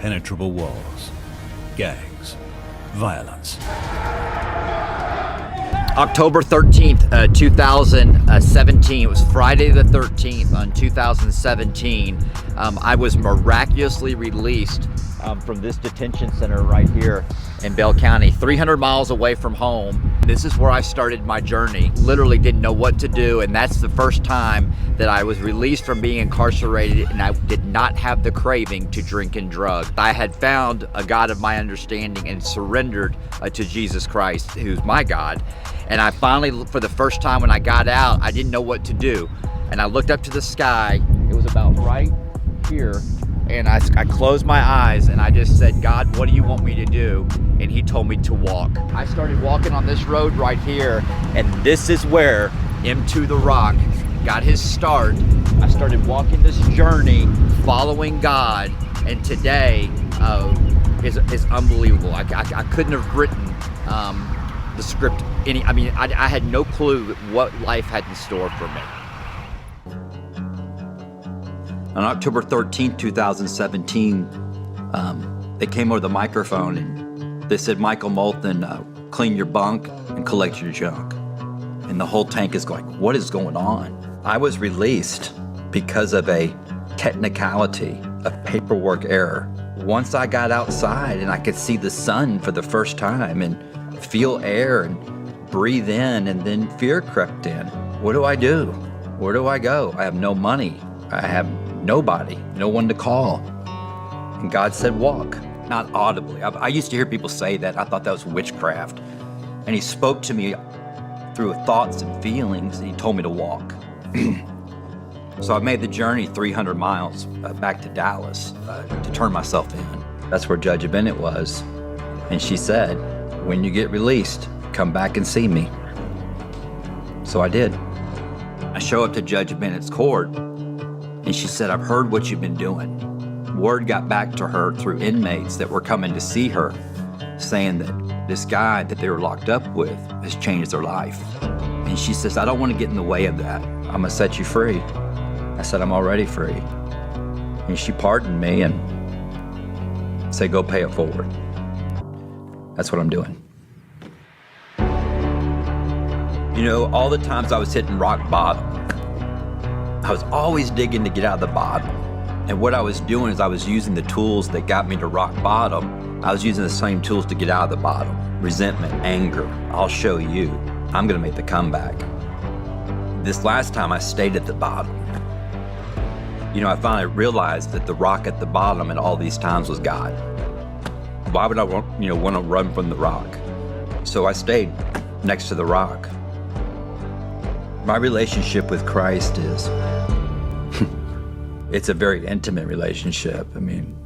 impenetrable walls, gangs, violence. October 13th, 2017. It was Friday the 13th on 2017. I was miraculously released from this detention center right here in Bell County, 300 miles away from home. This is where I started my journey. Literally didn't know what to do, and that's the first time that I was released from being incarcerated, and I did not have the craving to drink and drug. I had found a God of my understanding and surrendered to Jesus Christ, who's my God. And I finally, for the first time when I got out, I didn't know what to do. And I looked up to the sky. It was about right here. And I closed my eyes and I just said, God, what do you want me to do? And he told me to walk. I started walking on this road right here. And this is where Into the Rock got his start. I started walking this journey, following God. And today is unbelievable. I couldn't have written the script I had no clue what life had in store for me. On October 13th, 2017, they came over the microphone and they said, Michael Molthan, clean your bunk and collect your junk. And the whole tank is going, what is going on? I was released because of a technicality, a paperwork error. Once I got outside and I could see the sun for the first time and feel air and breathe in, and then fear crept in. What do I do? Where do I go? I have no money. I have nobody, no one to call. And God said, walk, not audibly. I used to hear people say that. I thought that was witchcraft. And he spoke to me through thoughts and feelings, and he told me to walk. So I made the journey 300 miles back to Dallas to turn myself in. That's where Judge Bennett was. And she said, when you get released, come back and see me. So I did. I show up to Judge Bennett's court, and she said, I've heard what you've been doing. Word got back to her through inmates that were coming to see her, saying that this guy that they were locked up with has changed their life. And she says, I don't want to get in the way of that. I'm gonna set you free. I said, I'm already free. And she pardoned me and said, go pay it forward. That's what I'm doing. You know, all the times I was hitting rock bottom, I was always digging to get out of the bottom. And what I was doing is I was using the tools that got me to rock bottom. I was using the same tools to get out of the bottom. Resentment, anger, I'll show you. I'm gonna make the comeback. This last time I stayed at the bottom. You know, I finally realized that the rock at the bottom at all these times was God. Why would I want to run from the rock? So I stayed next to the rock. My relationship with Christ is, it's a very intimate relationship. I mean,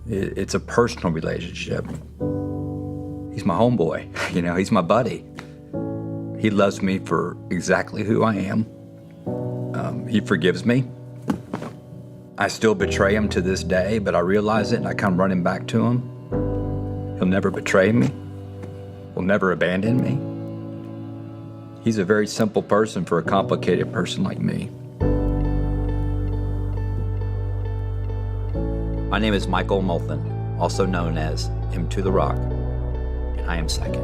it's a personal relationship. He's my homeboy, he's my buddy. He loves me for exactly who I am. He forgives me. I still betray him to this day, but I realize it and I come running back to him. He'll never betray me. He'll never abandon me. He's a very simple person for a complicated person like me. My name is Michael Molthan, also known as Into the Rock, and I am second.